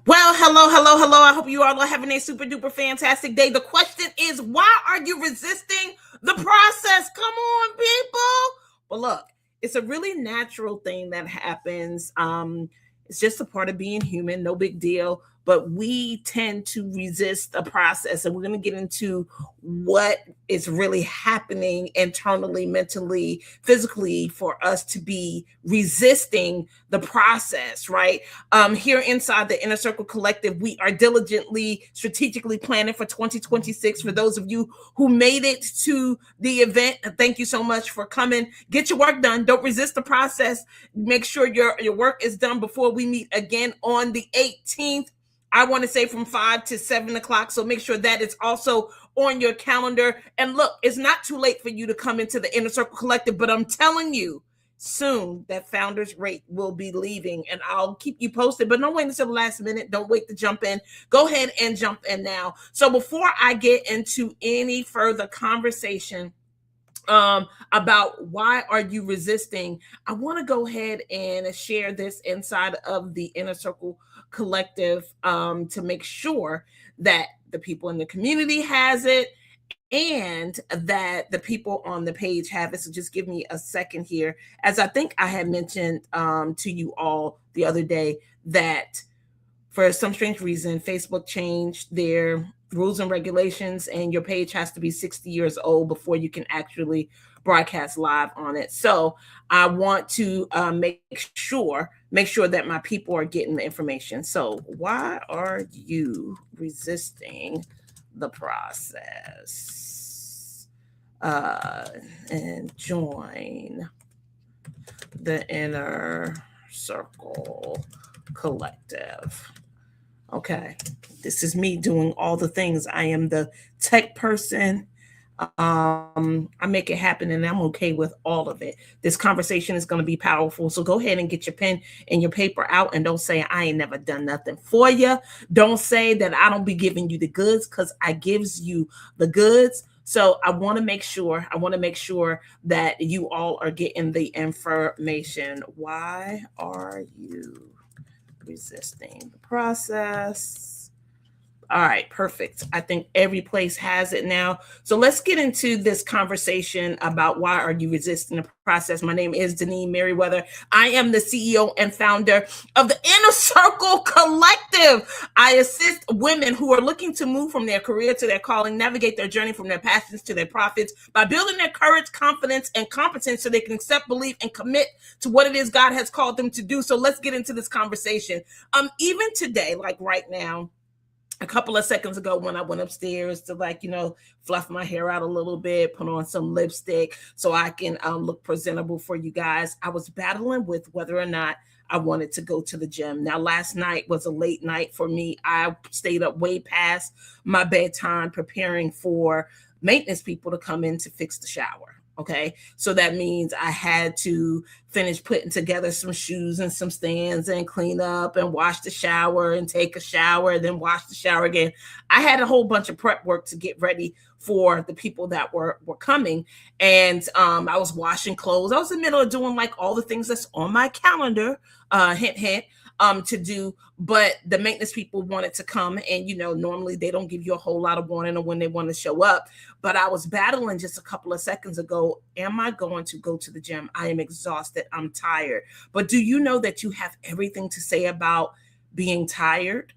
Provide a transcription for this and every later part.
Well, hello, hello, hello. I hope you all are having a super duper fantastic day. The question is, why are you resisting the process? Come on, people. Well, look, it's a really natural thing that happens. It's just a part of being human, no big deal. But we tend to resist the process, and we're going to get into what is really happening internally, mentally, physically for us to be resisting the process, right? Here inside the Inner Circle Collective, we are diligently, strategically planning for 2026. For those of you who made it to the event, thank you so much for coming. Get your work done. Don't resist the process. Make sure your work is done before we meet again on the 18th. I want to say from 5 to 7 o'clock. So make sure that is also on your calendar. And look, it's not too late for you to come into the Inner Circle Collective, but I'm telling you, soon that founders rate will be leaving, and I'll keep you posted, but don't wait until the last minute. Don't wait to jump in. Go ahead and jump in now. So before I get into any further conversation about why are you resisting, I want to go ahead and share this inside of the Inner Circle Collective to make sure that the people in the community has it and that the people on the page have it. So just give me a second here. As I think I had mentioned to you all the other day, that for some strange reason, Facebook changed their rules and regulations, and your page has to be 60 years old before you can actually broadcast live on it. So I want to make sure that my people are getting the information. So why are you resisting the process? And join the Inner Circle Collective. Okay, this is me doing all the things. I am the tech person. I make it happen, and I'm okay with all of it. This conversation is going to be powerful. So go ahead and get your pen and your paper out, and don't say I ain't never done nothing for you. Don't say that I don't be giving you the goods, because I gives you the goods. So I want to make sure that you all are getting the information. Why are you resisting the process? All right, perfect. I think every place has it now. So let's get into this conversation about why are you resisting the process. My name is Deneen Merriweather. I am the CEO and founder of the Inner Circle Collective. I assist women who are looking to move from their career to their calling, navigate their journey from their passions to their profits by building their courage, confidence, and competence so they can accept, believe, and commit to what it is God has called them to do. So let's get into this conversation. Even today, like right now, a couple of seconds ago when I went upstairs to fluff my hair out a little bit, put on some lipstick so I can look presentable for you guys, I was battling with whether or not I wanted to go to the gym. Now, last night was a late night for me. I stayed up way past my bedtime preparing for maintenance people to come in to fix the shower. Okay. So that means I had to finish putting together some shoes and some stands and clean up and wash the shower and take a shower, then wash the shower again. I had a whole bunch of prep work to get ready for the people that were coming. And I was washing clothes. I was in the middle of doing like all the things that's on my calendar, hint, hint, to do. But the maintenance people wanted to come, and normally they don't give you a whole lot of warning on when they want to show up. But I was battling just a couple of seconds ago. Am I going to go to the gym? I am exhausted. I'm tired. But do you know that you have everything to say about being tired?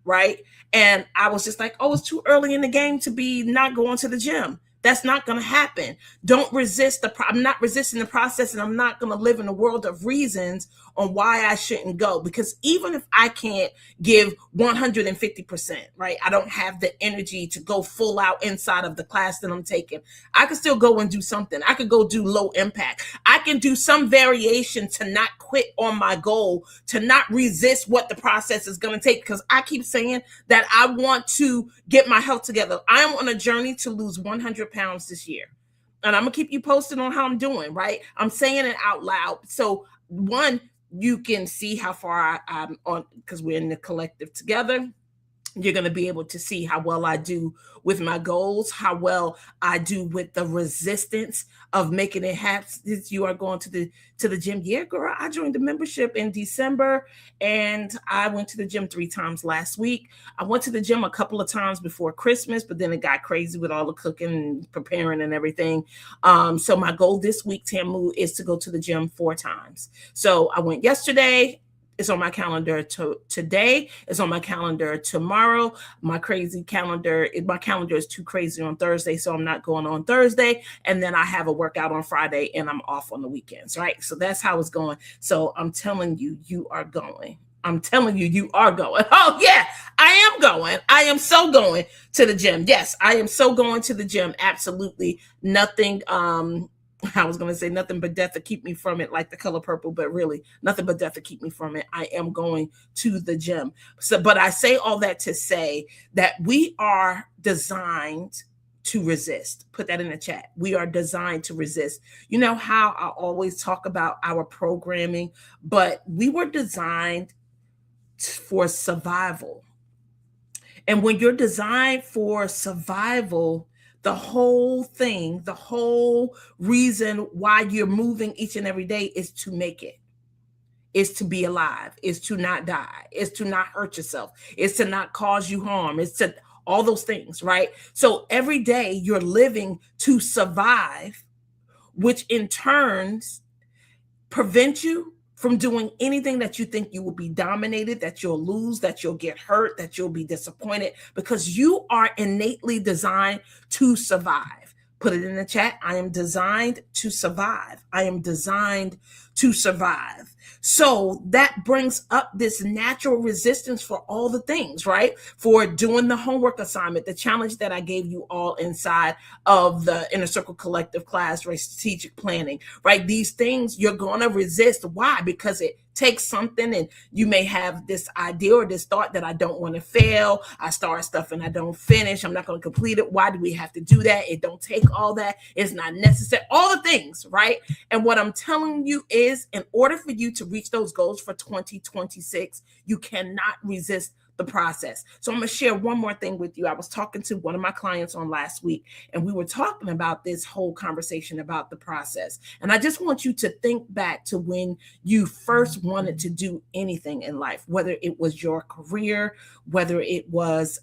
Right? And I was just like, oh, it's too early in the game to be not going to the gym. That's not going to happen. Don't resist I'm not resisting the process, and I'm not going to live in a world of reasons on why I shouldn't go. Because even if I can't give 150%, right? I don't have the energy to go full out inside of the class that I'm taking. I can still go and do something. I could go do low impact. I can do some variation to not quit on my goal, to not resist what the process is going to take. Because I keep saying that I want to get my health together. I am on a journey to lose 100 pounds this year. And I'm going to keep you posted on how I'm doing, right? I'm saying it out loud. So one, you can see how far I'm on, because we're in the collective together. You're going to be able to see how well I do with my goals, how well I do with the resistance of making it happen. You are going to the gym. Yeah, girl, I joined the membership in December, and I went to the gym 3 times last week. I went to the gym a couple of times before Christmas, but then it got crazy with all the cooking and preparing and everything. So my goal this week, Tamu, is to go to the gym 4 times. So I went yesterday. It's on my calendar today. It's on my calendar tomorrow. My calendar is too crazy on Thursday, so I'm not going on Thursday. And then I have a workout on Friday, and I'm off on the weekends, right? So that's how it's going. So I'm telling you, you are going. I'm telling you, you are going. Oh, yeah, I am going. I am so going to the gym. Yes, I am so going to the gym. Absolutely nothing. I was going to say nothing but death to keep me from it, like The Color Purple, but really nothing but death to keep me from it. I am going to the gym. So, but I say all that to say that we are designed to resist. Put that in the chat. We are designed to resist. You know how I always talk about our programming, but we were designed for survival. And when you're designed for survival, the whole thing, the whole reason why you're moving each and every day is to make it, is to be alive, is to not die, is to not hurt yourself, is to not cause you harm, is to all those things, right? So every day you're living to survive, which in turns prevent you from doing anything that you think you will be dominated, that you'll lose, that you'll get hurt, that you'll be disappointed, because you are innately designed to survive. Put it in the chat. I am designed to survive. I am designed to survive. So that brings up this natural resistance for all the things, right? For doing the homework assignment, the challenge that I gave you all inside of the Inner Circle Collective class, right? Strategic planning, right? These things you're going to resist. Why? Because it takes something, and you may have this idea or this thought that I don't want to fail. I start stuff and I don't finish. I'm not going to complete it. Why do we have to do that? It don't take all that. It's not necessary. All the things, right? And what I'm telling you is, in order for you to reach those goals for 2026, you cannot resist the process. So I'm going to share one more thing with you. I was talking to one of my clients on last week, and we were talking about this whole conversation about the process. And I just want you to think back to when you first wanted to do anything in life, whether it was your career, whether it was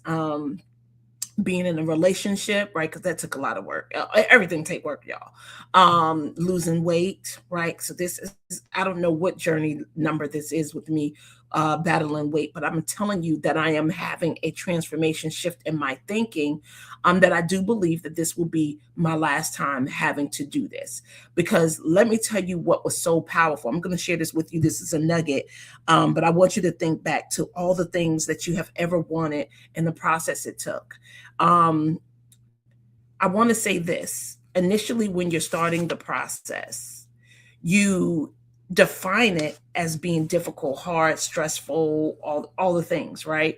being in a relationship, right? Because that took a lot of work. Everything take work, y'all. Losing weight, right? So this is, I don't know what journey number this is with me battling weight, but I'm telling you that I am having a transformation shift in my thinking, that I do believe that this will be my last time having to do this. Because let me tell you what was so powerful. I'm going to share this with you. This is a nugget, but I want you to think back to all the things that you have ever wanted and the process it took. I want to say this. Initially, when you're starting the process, you define it as being difficult, hard, stressful, all the things, right?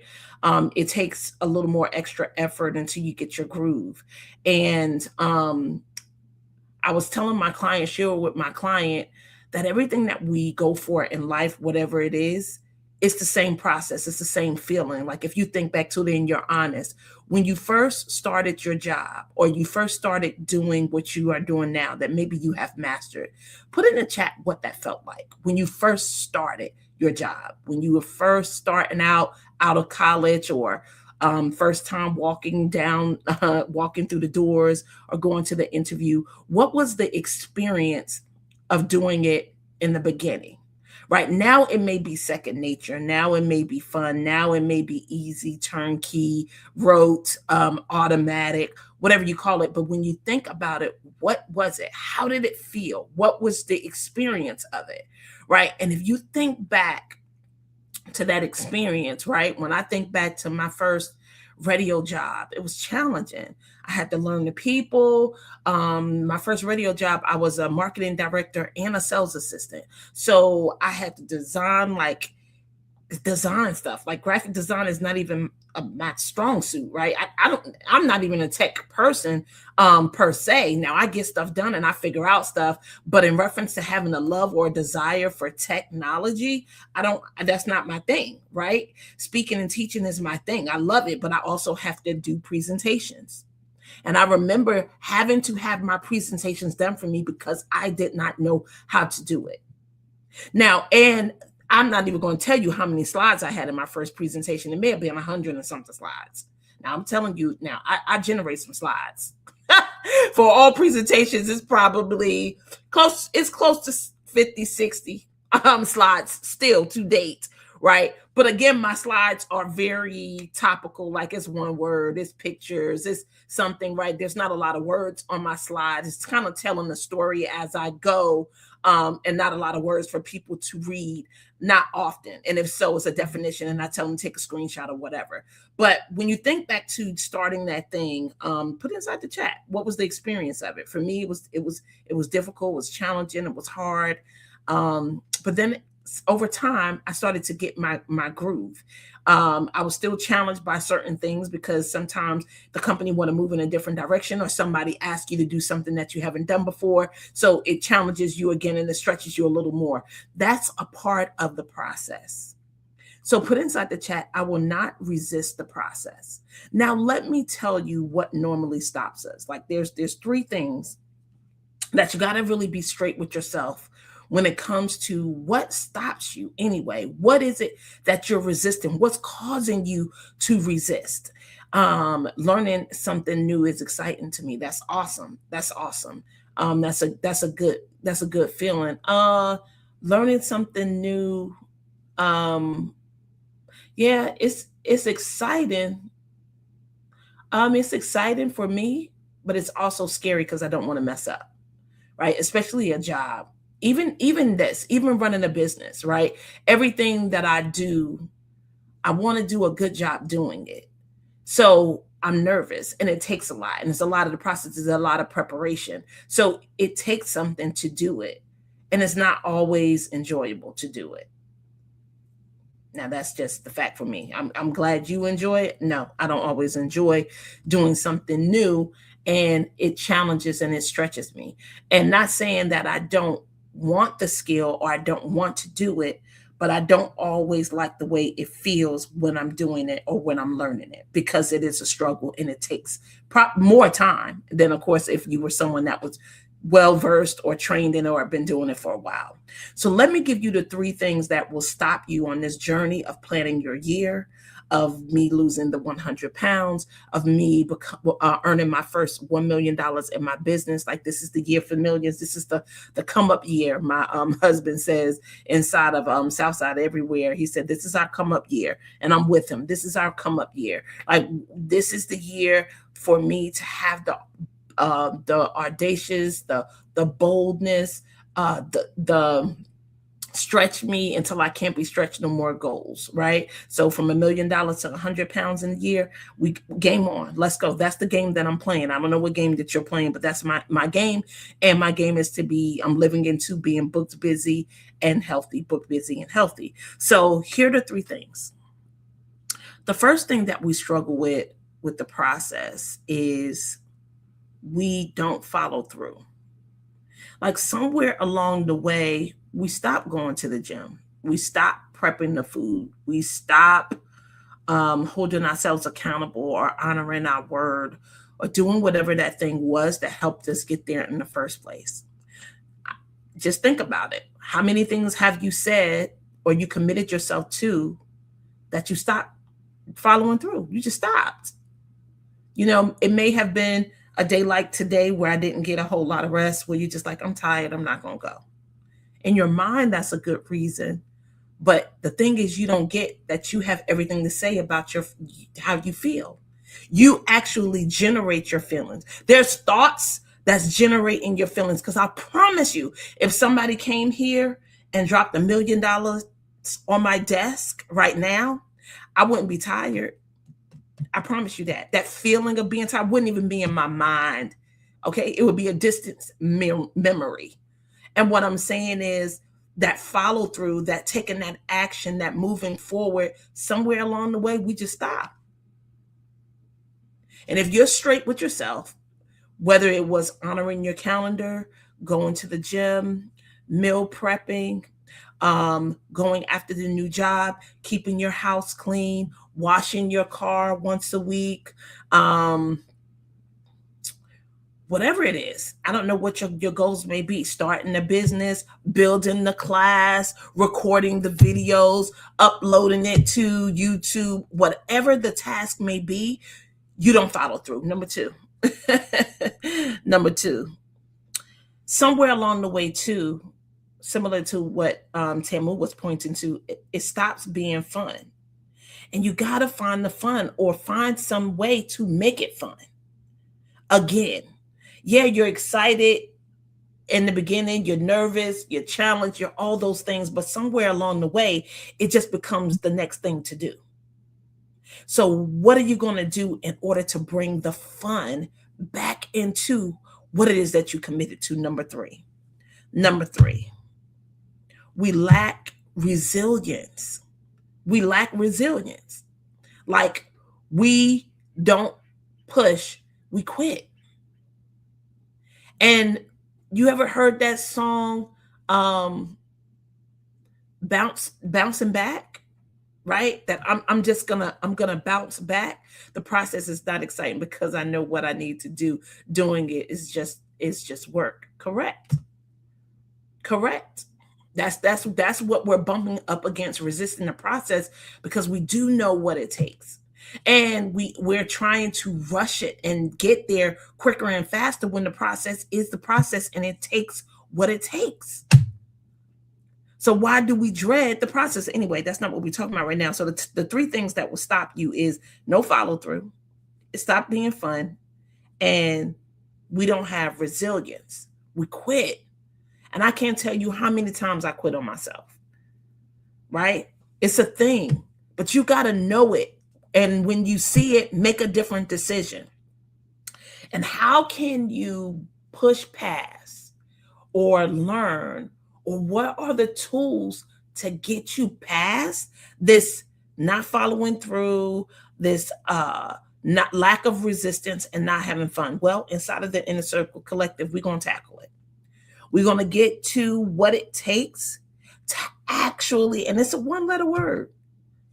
It takes a little more extra effort until you get your groove. And I was telling my client, share with my client, that everything that we go for in life, whatever it is, it's the same process. It's the same feeling. Like if you think back to it and you're honest, when you first started your job or you first started doing what you are doing now that maybe you have mastered, put in the chat what that felt like when you first started your job, when you were first starting out of college, or first time walking through the doors or going to the interview. What was the experience of doing it in the beginning? Right now, it may be second nature. Now it may be fun. Now it may be easy, turnkey, rote, automatic, whatever you call it. But when you think about it, what was it? How did it feel? What was the experience of it? Right. And if you think back to that experience, right? When I think back to my first radio job, it was challenging. I had to learn the people. My first radio job, I was a marketing director and a sales assistant. So I had to design like design stuff. Like graphic design is not even my strong suit, right? I'm not even a tech person per se. Now I get stuff done and I figure out stuff, but in reference to having a love or a desire for technology, that's not my thing, right? Speaking and teaching is my thing. I love it, but I also have to do presentations. And I remember having to have my presentations done for me because I did not know how to do it. Now, and I'm not even going to tell you how many slides I had in my first presentation. It may have been 100 and something slides. Now, I'm telling you now, I generate some slides. For all presentations, it's probably close to 50, 60 slides still to date, right? But again, my slides are very topical, like it's one word, it's pictures, it's something, right? There's not a lot of words on my slides. It's kind of telling the story as I go, and not a lot of words for people to read, not often. And if so, it's a definition, and I tell them to take a screenshot or whatever. But when you think back to starting that thing, put it inside the chat. What was the experience of it? For me, it was difficult, it was challenging, it was hard. But then over time, I started to get my groove. I was still challenged by certain things because sometimes the company want to move in a different direction, or somebody asks you to do something that you haven't done before. So it challenges you again and it stretches you a little more. That's a part of the process. So put inside the chat, I will not resist the process. Now, let me tell you what normally stops us. Like there's 3 things that you got to really be straight with yourself when it comes to what stops you anyway. What is it that you're resisting? What's causing you to resist? Learning something new is exciting to me. That's awesome. That's awesome. That's a good feeling. Learning something new. Yeah, it's exciting. It's exciting for me, but it's also scary because I don't want to mess up, right? Especially a job. Even running a business, right? Everything that I do, I want to do a good job doing it. So I'm nervous, and it takes a lot. And it's a lot of the process is a lot of preparation. So it takes something to do it. And it's not always enjoyable to do it. Now, that's just the fact for me. I'm glad you enjoy it. No, I don't always enjoy doing something new, and it challenges and it stretches me. And not saying that I don't want the skill or I don't want to do it, but I don't always like the way it feels when I'm doing it or when I'm learning it, because it is a struggle and it takes more time than, of course, if you were someone that was well-versed or trained in it or been doing it for a while. So let me give you the 3 things that will stop you on this journey of planning your year, of me losing the 100 pounds, of me earning my first $1 million in my business. Like, this is the year for millions. This is the come up year. My husband says inside of Southside Everywhere, he said, this is our come up year. And I'm with him. This is our come up year. Like, this is the year for me to have the audacious, the boldness, the stretch me until I can't be stretched no more goals, right? So from $1 million to 100 pounds in a year, we game on. Let's go. That's the game that I'm playing. I don't know what game that you're playing, but that's my game. And my game is I'm living into being booked, busy, and healthy. Booked, busy, and healthy. So here are the 3 things. The first thing that we struggle with the process is we don't follow through. Like, somewhere along the way, we stop going to the gym. We stop prepping the food. We stop holding ourselves accountable or honoring our word or doing whatever that thing was that helped us get there in the first place. Just think about it. How many things have you said or you committed yourself to that you stopped following through? You just stopped. It may have been a day like today where I didn't get a whole lot of rest, where you're just like, I'm tired, I'm not going to go. In your mind, that's a good reason. But the thing is, you don't get that you have everything to say about how you feel. You actually generate your feelings. There's thoughts that's generating your feelings. Because I promise you, if somebody came here and dropped $1 million on my desk right now, I wouldn't be tired. I promise you that. That feeling of being tired wouldn't even be in my mind. Okay. It would be a distant memory. And what I'm saying is, that follow through, that taking that action, that moving forward, somewhere along the way, we just stop. And if you're straight with yourself, whether it was honoring your calendar, going to the gym, meal prepping, going after the new job, keeping your house clean, washing your car once a week, whatever it is. I don't know what your goals may be. Starting a business, building the class, recording the videos, uploading it to YouTube, whatever the task may be, you don't follow through. Number two. Number two. Somewhere along the way too, similar to what Tamu was pointing to, it stops being fun. And you got to find the fun or find some way to make it fun. Again, yeah, you're excited in the beginning, you're nervous, you're challenged, you're all those things, but somewhere along the way, it just becomes the next thing to do. So what are you going to do in order to bring the fun back into what it is that you committed to? Number three, we lack resilience. We lack resilience. Like, we don't push, we quit. And you ever heard that song, bouncing back, right? That I'm gonna bounce back. The process is not exciting because I know what I need to do. Doing it is just work. Correct. That's what we're bumping up against, resisting the process, because we do know what it takes. And we're trying to rush it and get there quicker and faster when the process is the process and it takes what it takes. So why do we dread the process? Anyway, that's not what we're talking about right now. So the three things that will stop you is no follow through, it stopped being fun, and we don't have resilience. We quit. And I can't tell you how many times I quit on myself, right? It's a thing, but you got to know it. And when you see it, make a different decision. And how can you push past or learn, or what are the tools to get you past this not following through, this not lack of resistance and not having fun? Well, inside of the Inner Circle Collective, we're going to tackle it. We're going to get to what it takes to actually, and it's a one-letter word.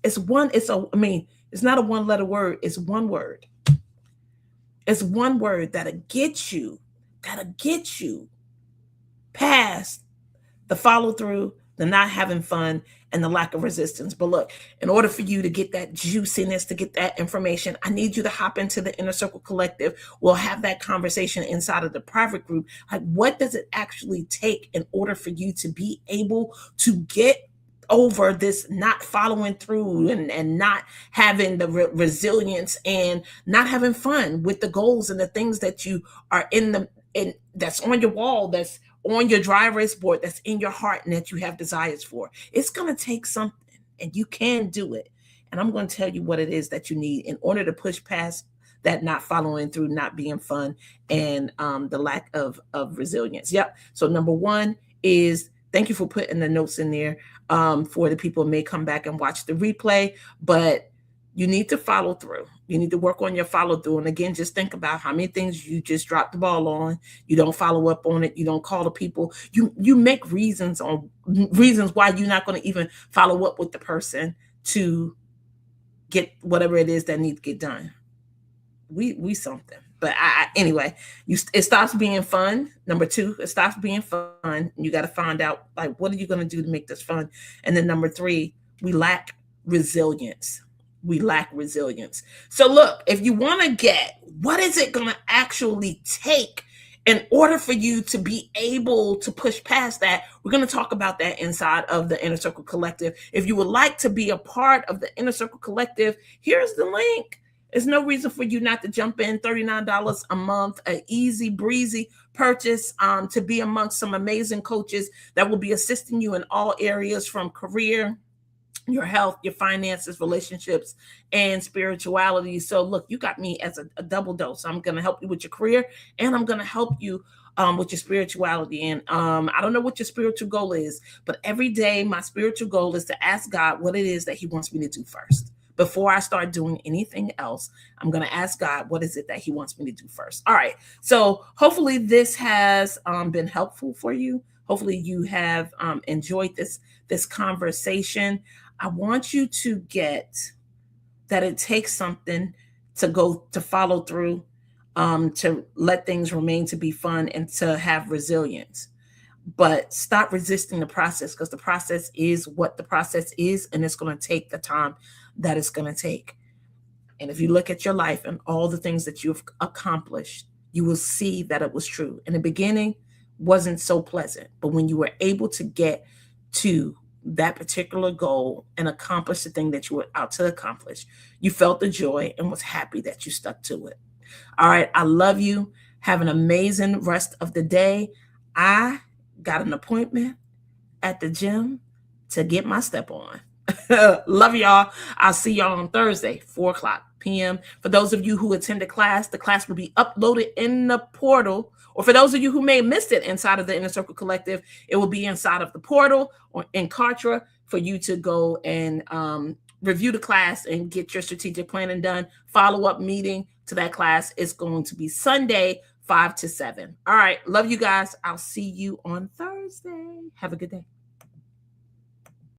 It's not a one-letter word. It's one word. It's one word that'll get you past the follow through, the not having fun, and the lack of resistance. But look, in order for you to get that juiciness, to get that information, I need you to hop into the Inner Circle Collective. We'll have that conversation inside of the private group. Like, what does it actually take in order for you to be able to get over this not following through and not having the resilience and not having fun with the goals and the things that you are in that's on your wall, that's on your dry erase board, that's in your heart, and that you have desires for? It's going to take something, and you can do it. And I'm going to tell you what it is that you need in order to push past that not following through, not being fun, and the lack of resilience. Yep. So number one is, thank you for putting the notes in there for the people who may come back and watch the replay, but you need to follow through. You need to work on your follow through. And again, just think about how many things you just dropped the ball on. You don't follow up on it. You don't call the people. You make reasons why you're not going to even follow up with the person to get whatever it is that needs to get done. We something. But anyway, it stops being fun. Number two, it stops being fun. You got to find out, like, what are you going to do to make this fun? And then number three, we lack resilience. So look, if you want to get, what is it going to actually take in order for you to be able to push past that? We're going to talk about that inside of the Inner Circle Collective. If you would like to be a part of the Inner Circle Collective, here's the link. There's no reason for you not to jump in. $39 a month, an easy breezy purchase to be amongst some amazing coaches that will be assisting you in all areas, from career your health, your finances, relationships, and spirituality. So look, you got me as a double dose. I'm going to help you with your career, and I'm going to help you with your spirituality. And I don't know what your spiritual goal is, but every day my spiritual goal is to ask God what it is that he wants me to do first. Before I start doing anything else, I'm going to ask God, what is it that he wants me to do first? All right. So hopefully this has been helpful for you. Hopefully you have enjoyed this conversation. I want you to get that it takes something to follow through, to let things remain to be fun, and to have resilience. But stop resisting the process, because the process is what the process is, and it's going to take the time that it's going to take. And if you look at your life and all the things that you've accomplished, you will see that it was true. In the beginning, wasn't so pleasant, but when you were able to get to that particular goal and accomplish the thing that you were out to accomplish, you felt the joy and was happy that you stuck to it. All right. I love you. Have an amazing rest of the day. I got an appointment at the gym to get my step on. Love y'all. I'll see y'all on Thursday, 4:00 p.m. For those of you who attended class, the class will be uploaded in the portal. Or for those of you who may have missed it inside of the Inner Circle Collective, it will be inside of the portal or in Kartra for you to go and review the class and get your strategic planning done. Follow-up meeting to that class is going to be Sunday, 5 to 7. All right. Love you guys. I'll see you on Thursday. Have a good day.